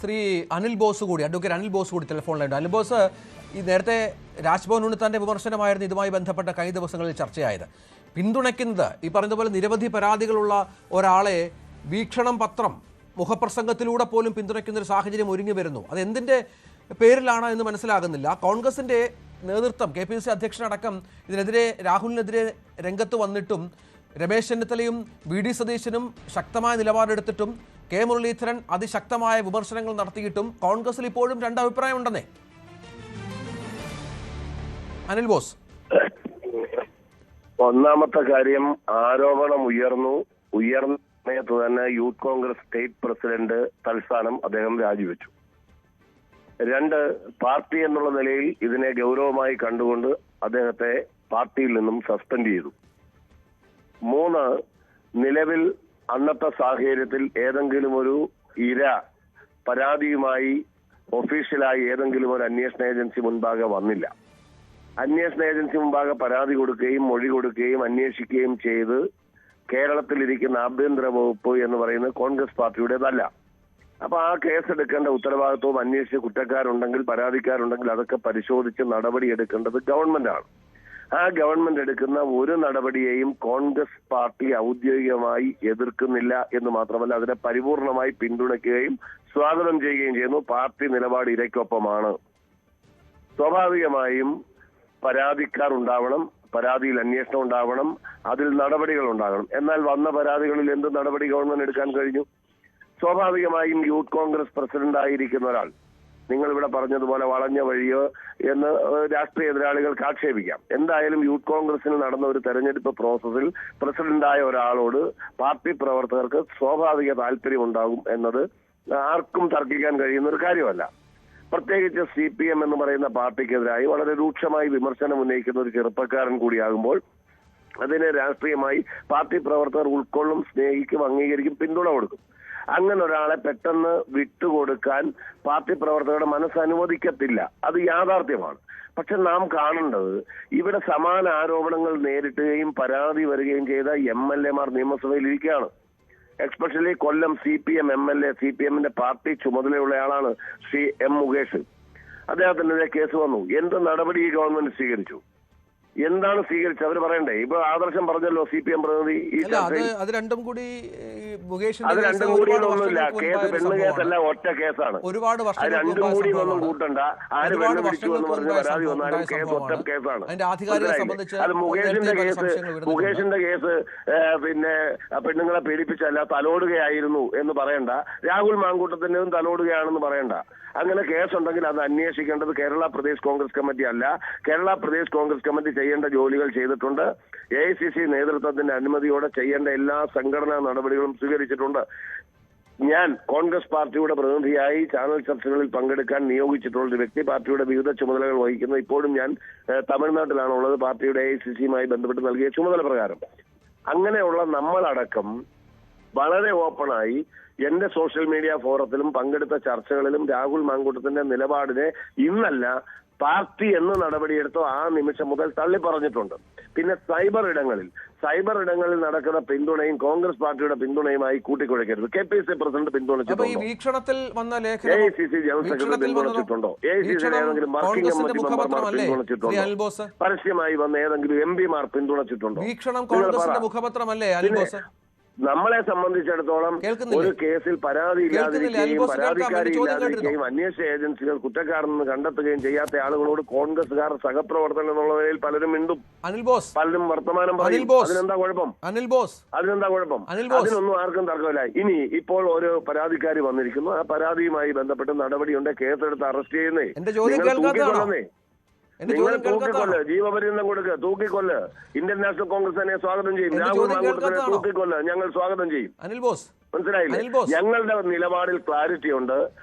Shri Anil boss കൂടി, advocate Anil boss കൂടി ടെലിഫോണിലുണ്ട്. Anil boss, ഈ നേരത്തെ രാജ്ഭവൻ ഉണ്ണിത്താൻ്റെ വിമർശനമായിരുന്നു ഇതുമായി ബന്ധപ്പെട്ട കഴിഞ്ഞ ദിവസങ്ങളിൽ ചർച്ചയായത്. പിന്തുണയ്ക്കുന്നത് ഈ പറഞ്ഞതുപോലെ നിരവധി പരാതികളുള്ള ഒരാളെ വീക്ഷണം പത്രം മുഖപ്രസംഗത്തിലൂടെ പോലും പിന്തുണയ്ക്കുന്ന ഒരു സാഹചര്യം ഒരുങ്ങി വരുന്നു. അത് എന്തിൻ്റെ പേരിലാണ് എന്ന് മനസ്സിലാകുന്നില്ല. കോൺഗ്രസിൻ്റെ നേതൃത്വം, KPCC അധ്യക്ഷനടക്കം ഇതിനെതിരെ, രാഹുലിനെതിരെ രംഗത്ത് വന്നിട്ടും രമേശ് ചെന്നിത്തലയും VD സതീശനും ശക്തമായ നിലപാടെടുത്തിട്ടും കെ മുരളീധരൻ അതിശക്തമായ വിമർശനങ്ങൾ നടത്തിയിട്ടും കോൺഗ്രസിൽ ഇപ്പോഴും രണ്ടഭിപ്രായം ഉണ്ടെന്നേ. അനിൽ ബോസ്, ഒന്നാമത്തെ കാര്യം, ആരോപണം ഉയർന്ന സമയത്ത് തന്നെ യൂത്ത് കോൺഗ്രസ് സ്റ്റേറ്റ് പ്രസിഡന്റ് തൽസ്ഥാനം അദ്ദേഹം രാജിവെച്ചു. 2, പാർട്ടി എന്നുള്ള നിലയിൽ ഇതിനെ ഗൗരവമായി കണ്ടുകൊണ്ട് അദ്ദേഹത്തെ പാർട്ടിയിൽ നിന്നും സസ്പെൻഡ് ചെയ്തു. 3, നിലവിൽ അന്നത്തെ സാഹചര്യത്തിൽ ഏതെങ്കിലും ഒരു പരാതിയുമായി ഒഫീഷ്യലായി ഏതെങ്കിലും ഒരു അന്വേഷണ ഏജൻസി മുൻപാകെ വന്നില്ല. അന്വേഷണ ഏജൻസി മുൻപാകെ പരാതി കൊടുക്കുകയും മൊഴി കൊടുക്കുകയും അന്വേഷിക്കുകയും ചെയ്ത് കേരളത്തിലിരിക്കുന്ന ആഭ്യന്തര വകുപ്പ് എന്ന് പറയുന്നത് കോൺഗ്രസ് പാർട്ടിയുടേതല്ല. അപ്പൊ ആ കേസെടുക്കേണ്ട ഉത്തരവാദിത്വവും അന്വേഷിച്ച് കുറ്റക്കാരുണ്ടെങ്കിൽ, പരാതിക്കാരുണ്ടെങ്കിൽ അതൊക്കെ പരിശോധിച്ച് നടപടി എടുക്കേണ്ടത് ഗവൺമെന്റാണ്. ആ ഗവൺമെന്റ് എടുക്കുന്ന ഒരു നടപടിയെയും കോൺഗ്രസ് പാർട്ടി ഔദ്യോഗികമായി എതിർക്കുന്നില്ല എന്ന് മാത്രമല്ല, അതിനെ പരിപൂർണമായി പിന്തുണയ്ക്കുകയും സ്വാഗതം ചെയ്യുകയും ചെയ്യുന്നു. പാർട്ടി നിലപാട് ഇരയ്ക്കൊപ്പമാണ്. സ്വാഭാവികമായും പരാതിക്കാർ ഉണ്ടാവണം, പരാതിയിൽ അന്വേഷണം ഉണ്ടാവണം, അതിൽ നടപടികൾ ഉണ്ടാകണം. എന്നാൽ വന്ന പരാതികളിൽ എന്ത് നടപടി ഗവൺമെന്റ് എടുക്കാൻ കഴിഞ്ഞു? സ്വാഭാവികമായും യൂത്ത് കോൺഗ്രസ് പ്രസിഡന്റ് ആയിരിക്കുന്ന ഒരാൾ, നിങ്ങൾ ഇവിടെ പറഞ്ഞതുപോലെ വളഞ്ഞ വഴിയോ എന്ന് രാഷ്ട്രീയ എതിരാളികൾക്ക് ആക്ഷേപിക്കാം. എന്തായാലും യൂത്ത് കോൺഗ്രസിന് നടന്ന ഒരു തെരഞ്ഞെടുപ്പ് പ്രോസസ്സിൽ പ്രസിഡന്റായ ഒരാളോട് പാർട്ടി പ്രവർത്തകർക്ക് സ്വാഭാവിക താല്പര്യം ഉണ്ടാകും എന്നത് ആർക്കും തർക്കിക്കാൻ കഴിയുന്ന ഒരു കാര്യമല്ല. പ്രത്യേകിച്ച് CPM എന്ന് പറയുന്ന പാർട്ടിക്കെതിരായി വളരെ രൂക്ഷമായി വിമർശനം ഉന്നയിക്കുന്ന ഒരു ചെറുപ്പക്കാരൻ കൂടിയാകുമ്പോൾ അതിനെ രാഷ്ട്രീയമായി പാർട്ടി പ്രവർത്തകർ ഉൾക്കൊള്ളും, സ്നേഹിക്കും, അംഗീകരിക്കും, പിന്തുണ കൊടുക്കും. അങ്ങനെ ഒരാളെ പെട്ടെന്ന് വിട്ടുകൊടുക്കാൻ പാർട്ടി പ്രവർത്തകരുടെ മനസ്സ് അനുവദിക്കത്തില്ല. അത് യാഥാർത്ഥ്യമാണ്. പക്ഷെ നാം കാണേണ്ടത്, ഇവിടെ സമാന ആരോപണങ്ങൾ നേരിട്ടുകയും പരാതി വരികയും ചെയ്ത MLA മാർ നിയമസഭയിൽ ഇരിക്കുകയാണ്. എക്സ്പെഷ്യലി കൊല്ലം CPM MLA, CPM-ന്റെ പാർട്ടി ചുമതലയുള്ളയാളാണ് ശ്രീ M. മുകേഷ്. അദ്ദേഹത്തിനെതിരെ കേസ് വന്നു. എന്ത് നടപടി ഈ ഗവൺമെന്റ് സ്വീകരിച്ചു? എന്താണ് സ്വീകരിച്ചത്? അവർ പറയണ്ടേ? ഇപ്പൊ ആദർശം പറഞ്ഞല്ലോ, CPM പ്രതിനിധി. അത് രണ്ടും കൂടി ഒന്നുമില്ല. കേസ് പെണ്ണ് കേസല്ല, ഒറ്റ കേസാണ്. അത് രണ്ടും കൂടി ഒന്നും കൂട്ടണ്ട. ആര് പെണ്ണ് പിടിച്ചു എന്ന് പറഞ്ഞ് പരാതി വന്നാലും കേസ് ഒറ്റ കേസാണ്. അത് മുകേഷിന്റെ കേസ് പിന്നെ പെണ്ണുങ്ങളെ പീഡിപ്പിച്ചല്ല, തലോടുകയായിരുന്നു എന്ന് പറയണ്ട. രാഹുൽ മാങ്കൂട്ടത്തിന്റെയും തലോടുകയാണെന്ന് പറയണ്ട. അങ്ങനെ കേസുണ്ടെങ്കിൽ അത് അന്വേഷിക്കേണ്ടത് കേരള പ്രദേശ് കോൺഗ്രസ് കമ്മിറ്റി അല്ല. കേരള പ്രദേശ് കോൺഗ്രസ് കമ്മിറ്റി ചെയ്യേണ്ട ജോലികൾ ചെയ്തിട്ടുണ്ട്. AICC നേതൃത്വത്തിന്റെ അനുമതിയോടെ ചെയ്യേണ്ട എല്ലാ സംഘടനാ നടപടികളും സ്വീകരിച്ചിട്ടുണ്ട്. ഞാൻ കോൺഗ്രസ് പാർട്ടിയുടെ പ്രതിനിധിയായി ചാനൽ ചർച്ചകളിൽ പങ്കെടുക്കാൻ നിയോഗിച്ചിട്ടുള്ള ഒരു വ്യക്തി, പാർട്ടിയുടെ വിവിധ ചുമതലകൾ വഹിക്കുന്നത്. ഇപ്പോഴും ഞാൻ തമിഴ്നാട്ടിലാണുള്ളത്, പാർട്ടിയുടെ AICC-യുമായി ബന്ധപ്പെട്ട് നൽകിയ ചുമതല പ്രകാരം. അങ്ങനെയുള്ള നമ്മളടക്കം വളരെ ഓപ്പണായി എന്റെ സോഷ്യൽ മീഡിയ ഫോറത്തിലും പങ്കെടുത്ത ചർച്ചകളിലും രാഹുൽ മാങ്കൂട്ടത്തിന്റെ നിലപാടിനെ ഇന്നല്ല, പാർട്ടി എന്ന് നടപടിയെടുത്തോ ആ നിമിഷം മുതൽ തള്ളി പറഞ്ഞിട്ടുണ്ട്. പിന്നെ സൈബർ ഇടങ്ങളിൽ നടക്കുന്ന പിന്തുണയും കോൺഗ്രസ് പാർട്ടിയുടെ പിന്തുണയുമായി കൂട്ടിക്കുഴയ്ക്കരുത്. KPCC പ്രസിഡന്റ് പിന്തുണച്ചിട്ടുണ്ടോ? AICC ജനറൽ സെക്രട്ടറി പിന്തുണച്ചിട്ടുണ്ടോ? AICC ഏതെങ്കിലും വർക്കിംഗ് കമ്മിറ്റി മെമ്പർമാർ പിന്തുണച്ചിട്ടുണ്ടോ? പരസ്യമായി വന്ന ഏതെങ്കിലും MP-മാർ പിന്തുണച്ചിട്ടുണ്ടോ? നമ്മളെ സംബന്ധിച്ചിടത്തോളം ഒരു കേസിൽ പരാതി ഇല്ലാതിരിക്കുകയും പരാതിക്കാരി ഇല്ലാതിരിക്കുകയും അന്വേഷണ ഏജൻസികൾ കുറ്റക്കാരെന്ന് കണ്ടെത്തുകയും ചെയ്യാത്ത ആളുകളോട് കോൺഗ്രസുകാർ സഹപ്രവർത്തനം എന്നുള്ള നിലയിൽ പലരും മിണ്ടും, പലരും വർത്തമാനം പറയും. അതിനെന്താ കുഴപ്പം? അതിനൊന്നും ആർക്കും തർക്കമില്ല. ഇനി ഇപ്പോൾ ഒരു പരാതിക്കാരി വന്നിരിക്കുന്നു, ആ പരാതിയുമായി ബന്ധപ്പെട്ട് നടപടിയുണ്ട്, കേസെടുത്ത് അറസ്റ്റ് ചെയ്യുന്നേ. നിങ്ങൾ തൂക്കിക്കൊല്ല്, ജീവപര്യന്തം കൊടുക്കുക, തൂക്കിക്കൊല്ല്. ഇന്ത്യൻ നാഷണൽ കോൺഗ്രസ് തന്നെ സ്വാഗതം ചെയ്യും. രാഹുൽ മാങ്കൂട്ടത്തിനെ തൂക്കിക്കൊല്ല്, ഞങ്ങൾ സ്വാഗതം ചെയ്യും. മനസ്സിലായില്ലേ? ഞങ്ങളുടെ നിലപാടിൽ ക്ലാരിറ്റി ഉണ്ട്.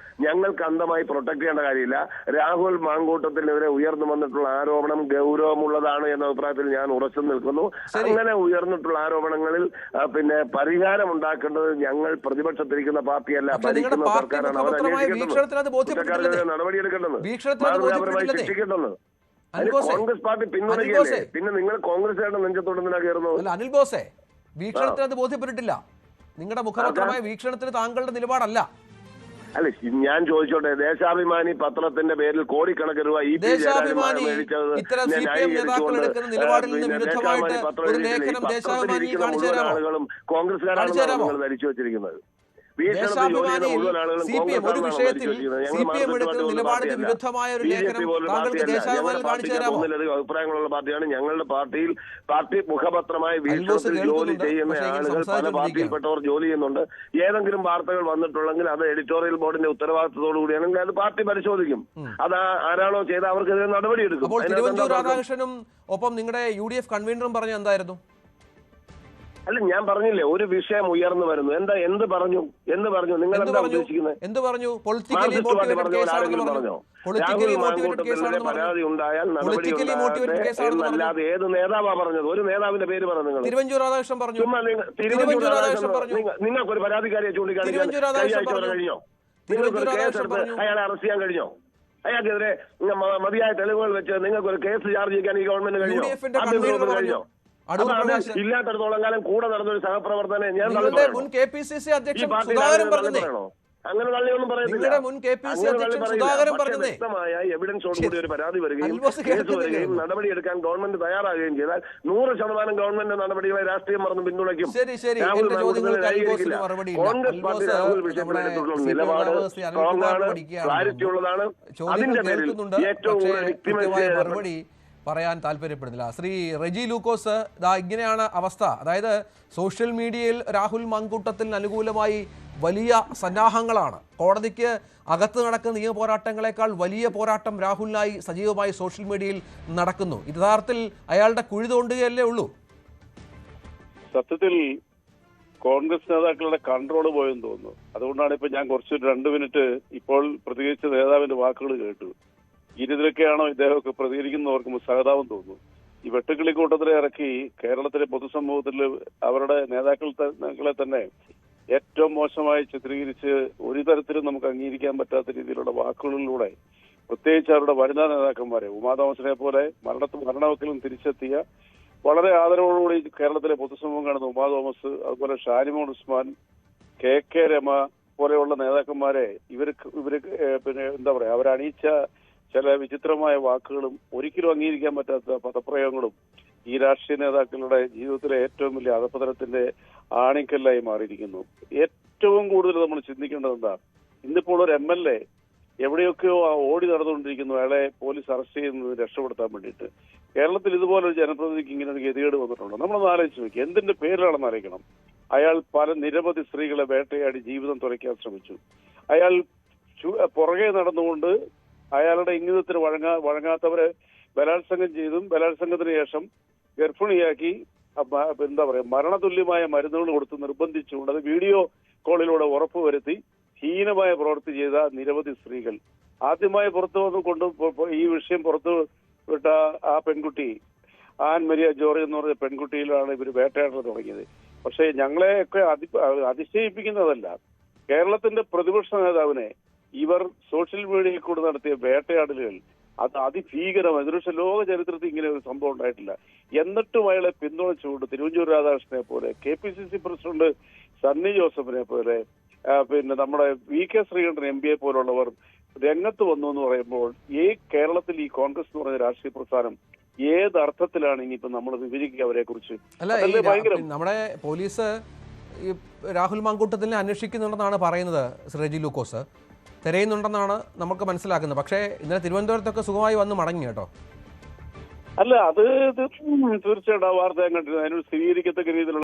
ഞങ്ങൾക്ക് അന്ധമായി പ്രൊട്ടക്ട് ചെയ്യേണ്ട കാര്യമില്ല. രാഹുൽ മാങ്കൂട്ടത്തിനെതിരെ ഉയർന്നു വന്നിട്ടുള്ള ആരോപണം ഗൗരവമുള്ളതാണ് എന്ന അഭിപ്രായത്തിൽ ഞാൻ ഉറച്ചു നിൽക്കുന്നു. അങ്ങനെ ഉയർന്നിട്ടുള്ള ആരോപണങ്ങളിൽ പിന്നെ പരിഹാരം ഉണ്ടാക്കേണ്ടത് ഞങ്ങൾ പ്രതിപക്ഷത്തിരിക്കുന്ന പാർട്ടിയല്ല, ഭരിക്കുന്ന സർക്കാരാണ്. അവർ അന്വേഷിക്കേണ്ടത്, നടപടിയെടുക്കേണ്ടത്, മാതൃകാപരമായി ശിക്ഷിക്കേണ്ടത്. കോൺഗ്രസ് പാർട്ടി പിന്തുണയ്ക്കല്ലേ? പിന്നെ നിങ്ങൾ കോൺഗ്രസുകാരുടെ നെഞ്ചത്തോടെ കയറുന്നത്? അനിൽ ബോസേ, വീക്ഷണത്തിന് അത് ബോധ്യപ്പെട്ടിട്ടില്ല. നിങ്ങളുടെ മുഖപത്രമായ വീക്ഷണത്തിന് താങ്കളുടെ നിലപാടല്ല. അല്ല, ഞാൻ ചോദിച്ചോട്ടെ, ദേശാഭിമാനി പത്രത്തിന്റെ പേരിൽ കോടിക്കണക്കിന് രൂപ ദേശാഭിമാനി ഇത്തരം CPM നേതാക്കൾ എടുക്കുന്ന നിലപാടിൽ നിന്ന് വിരുദ്ധമായിട്ട് ഒരു ലേഖനം ദേശാഭിമാനി കാണിച്ചു തരാമോ? ആളുകളും കോൺഗ്രസ്സുകാരാണ് നിങ്ങൾ ധരിച്ചു വെച്ചിരിക്കുന്നത്. ദേശാഭിമാനിയിൽ CPM ഒരു വിഷയത്തിൽ CPM എടുക്കുന്ന നിലപാടിന് വിരുദ്ധമായ ഒരു ലേഖനം താങ്കൾക്ക് ദേശാഭിമാനിയിൽ കാണിച്ചു തരാമോ? അഭിപ്രായങ്ങളുള്ള പാർട്ടിയാണ് ഞങ്ങളുടെ പാർട്ടി മുഖപത്രമായ വീക്ഷണത്തിൽ ജോലി ചെയ്യുന്ന ആളുകൾ പല പാർട്ടിയിൽപ്പെട്ടവർ ജോലി ചെയ്യുന്നുണ്ട്. ഏതെങ്കിലും വാർത്തകൾ വന്നിട്ടുണ്ടെങ്കിൽ അത് എഡിറ്റോറിയൽ ബോർഡിന്റെ ഉത്തരവാദിത്തത്തോടു കൂടിയാണെങ്കിൽ അത് പാർട്ടി പരിശോധിക്കും. അത് ആരാണോ ചെയ്ത് അവർക്കെതിരെ നടപടിയെടുക്കും. അപ്പോൾ തിരുവഞ്ചൂർ രാധാകൃഷ്ണനും ഒപ്പം നിങ്ങളുടെ UDF കൺവീനറും പറഞ്ഞ എന്തായിരുന്നു? അല്ല, ഞാൻ പറഞ്ഞില്ലേ, ഒരു വിഷയം ഉയർന്നു വരുന്നു. എന്ത് പറഞ്ഞു നിങ്ങൾ എന്താ ഉദ്ദേശിക്കുന്നത്? എന്ത് പറഞ്ഞു? ആരെങ്കിലും പറഞ്ഞോ? രാഹുൽ മാങ്കൂട്ടത്തിനെതിരെ പരാതി ഉണ്ടായാൽ നടപടി എന്നല്ലാതെ ഏത് നേതാവാ പറഞ്ഞത്? ഒരു നേതാവിന്റെ പേര് പറഞ്ഞു നിങ്ങൾ. തിരുവഞ്ചൂർ രാധാകൃഷ്ണൻ പറഞ്ഞു. നിങ്ങൾക്കൊരു പരാതിക്കാരിയെ ചൂണ്ടിക്കാണിക്കാൻ കഴിഞ്ഞോ? നിങ്ങൾക്കൊരു കേസെടുത്ത് അയാളെ അറസ്റ്റ് ചെയ്യാൻ കഴിഞ്ഞോ? അയാൾക്കെതിരെ മതിയായ തെളിവുകൾ വെച്ച് നിങ്ങൾക്കൊരു കേസ് ചാർജ് ചെയ്യാൻ ഈ ഗവൺമെന്റ് കഴിഞ്ഞോ? ഇല്ലാത്തടത്തോളം കാലം കൂടെ നടന്നൊരു സഹപ്രവർത്തനെ ഞാൻ മുൻ KPCC അധ്യക്ഷൻ സുധാകരൻ പറഞ്ഞേ. അങ്ങനെ തള്ളിയൊന്നും പറയുന്നില്ല. വ്യക്തമായ എവിഡൻസോടുകൂടി ഒരു പരാതി വരികയും കേസ് വരികയും നടപടിയെടുക്കാൻ ഗവൺമെന്റ് തയ്യാറാകുകയും ചെയ്താൽ 100% ഗവൺമെന്റ് നടപടികളെ രാഷ്ട്രീയം മറന്ന് പിന്തുണയ്ക്കും. രാഹുൽ കോൺഗ്രസ് പാർട്ടി രാഹുൽ വിഷയത്തിലെടുത്തുള്ള നിലപാട് സ്ട്രോങ് ആണ്, ക്ലാരിറ്റി ഉള്ളതാണ്. അതിന്റെ പേരിൽ ഏറ്റവും മറുപടി പറയാൻ താല്പര്യപ്പെടുന്നില്ല. ശ്രീ റെജി ലൂക്കോസ്, ഇങ്ങനെയാണ് അവസ്ഥ. അതായത് സോഷ്യൽ മീഡിയയിൽ രാഹുൽ മാങ്കൂട്ടത്തിന് അനുകൂലമായി വലിയ സന്നാഹങ്ങളാണ്. കോടതിക്ക് അകത്ത് നടക്കുന്ന നിയമ പോരാട്ടങ്ങളെക്കാൾ വലിയ പോരാട്ടം രാഹുലിനായി സജീവമായി സോഷ്യൽ മീഡിയയിൽ നടക്കുന്നു. യഥാർത്ഥത്തിൽ അയാളുടെ കുഴി തോണ്ടുകയല്ലേ ഉള്ളൂ? സത്യത്തിൽ കോൺഗ്രസ് നേതാക്കളുടെ കൺട്രോൾ പോയെന്ന് തോന്നുന്നു. അതുകൊണ്ടാണ് ഇപ്പൊ ഞാൻ കുറച്ച് 2 മിനിറ്റ് ഇപ്പോൾ പ്രതികരിച്ച നേതാവിന്റെ വാക്കുകൾ കേട്ടു. ഇതിലൊക്കെയാണോ ഇദ്ദേഹമൊക്കെ പ്രതികരിക്കുന്നവർക്ക് സഹതാപം തോന്നുന്നു. ഈ വെട്ടുക്കിളി കൂട്ടത്തിലെ ഇറക്കി കേരളത്തിലെ പൊതുസമൂഹത്തിൽ അവരുടെ നേതാക്കളെ തന്നെ ഏറ്റവും മോശമായി ചിത്രീകരിച്ച് ഒരു തരത്തിലും നമുക്ക് അംഗീകരിക്കാൻ പറ്റാത്ത രീതിയിലുള്ള വാക്കുകളിലൂടെ, പ്രത്യേകിച്ച് അവരുടെ വനിതാ നേതാക്കന്മാരെ, ഉമാ തോമസിനെ പോലെ മരണവക്കിലും തിരിച്ചെത്തിയ വളരെ ആദരവോടുകൂടി കേരളത്തിലെ പൊതുസമൂഹം കാണുന്ന ഉമാ തോമസ്, അതുപോലെ ഷാനിമോൾ ഉസ്മാൻ, KK രമ പോലെയുള്ള നേതാക്കന്മാരെ ഇവര് പിന്നെ എന്താ പറയാ, അവരണിയിച്ച ചില വിചിത്രമായ വാക്കുകളും ഒരിക്കലും അംഗീകരിക്കാൻ പറ്റാത്ത പദപ്രയോഗങ്ങളും ഈ രാഷ്ട്രീയ നേതാക്കളുടെ ജീവിതത്തിലെ ഏറ്റവും വലിയ അധപതനത്തിന്റെ ആണിക്കല്ലായി മാറിയിരിക്കുന്നു. ഏറ്റവും കൂടുതൽ നമ്മൾ ചിന്തിക്കേണ്ടത് എന്താ, ഇന്നിപ്പോൾ ഒരു MLA എവിടെയൊക്കെയോ ഓടി നടന്നുകൊണ്ടിരിക്കുന്നു, അയാളെ പോലീസ് അറസ്റ്റ് ചെയ്യുന്നത് രക്ഷപ്പെടുത്താൻ വേണ്ടിയിട്ട്. കേരളത്തിൽ ഇതുപോലൊരു ജനപ്രതിനിധിക്ക് ഇങ്ങനെ ഒരു ഗതികേട് വന്നിട്ടുണ്ടോ? നമ്മളൊന്ന് ആലോചിച്ച് നോക്കി. എന്തിന്റെ പേരിലാണെന്ന് അറിയിക്കണം. അയാൾ നിരവധി സ്ത്രീകളെ വേട്ടയാടി ജീവിതം തുലയ്ക്കാൻ ശ്രമിച്ചു. അയാൾ പുറകെ നടന്നുകൊണ്ട് അയാളുടെ ഇംഗിതത്തിന് വഴങ്ങാത്തവരെ ബലാത്സംഗം ചെയ്തും ബലാത്സംഗത്തിന് ശേഷം ഗർഭിണിയാക്കി എന്താ പറയാ മരണതുല്യമായ മരുന്നുകൾ കൊടുത്ത് നിർബന്ധിച്ചുകൊണ്ട് അത് വീഡിയോ കോളിലൂടെ ഉറപ്പുവരുത്തി ഹീനമായ പ്രവൃത്തി ചെയ്ത നിരവധി സ്ത്രീകൾ. ആദ്യമായി പുറത്തു വന്ന് ഈ വിഷയം പുറത്തു വിട്ട ആ പെൺകുട്ടി ആൻ മരിയ ജോർജ് എന്ന് പറഞ്ഞ പെൺകുട്ടിയിലാണ് ഇവർ വേട്ടയാടൽ തുടങ്ങിയത്. പക്ഷേ ഞങ്ങളെയൊക്കെ അതിശയിപ്പിക്കുന്നതല്ല, കേരളത്തിന്റെ പ്രതിപക്ഷ നേതാവിനെ ഇവർ സോഷ്യൽ മീഡിയയിൽ കൂടെ നടത്തിയ വേട്ടയാടലുകൾ അത് അതിഭീകരമായി. ഇതിനുശേഷം ലോക ചരിത്രത്തിൽ ഇങ്ങനെ ഒരു സംഭവം ഉണ്ടായിട്ടില്ല. എന്നിട്ടും അയാളെ പിന്തുണച്ചുകൊണ്ട് തിരുവഞ്ചൂർ രാധാകൃഷ്ണനെ പോലെ, KPCC പ്രസിഡന്റ് സണ്ണി ജോസഫിനെ പോലെ, പിന്നെ നമ്മുടെ VK ശ്രീകണ്ഠൻ MP പോലുള്ളവർ രംഗത്ത് വന്നു എന്ന് പറയുമ്പോൾ ഈ കേരളത്തിൽ ഈ കോൺഗ്രസ് എന്ന് പറഞ്ഞ രാഷ്ട്രീയ പ്രസ്ഥാനം ഏത് അർത്ഥത്തിലാണ് ഇനിയിപ്പോ നമ്മൾ വിവരിക്കുക അവരെ കുറിച്ച്? നമ്മുടെ പോലീസ് രാഹുൽ മാങ്കൂട്ടത്തിനെ അന്വേഷിക്കുന്നുണ്ടെന്നാണ് പറയുന്നത്. റെജി ലൂക്കോസ് തിരയുന്നുണ്ടെന്നാണ് നമുക്ക് മനസ്സിലാക്കുന്നത്. പക്ഷേ ഇന്നലെ തിരുവനന്തപുരത്തൊക്കെ സുഖമായി വന്ന് മടങ്ങി കേട്ടോ. അല്ല, അത് തീർച്ചയായിട്ടും ആ വാർത്ത ഞാൻ കണ്ടിരുന്നു. അതിനൊരു സ്ഥിരീകരിക്കത്തക്ക രീതിയിലുള്ള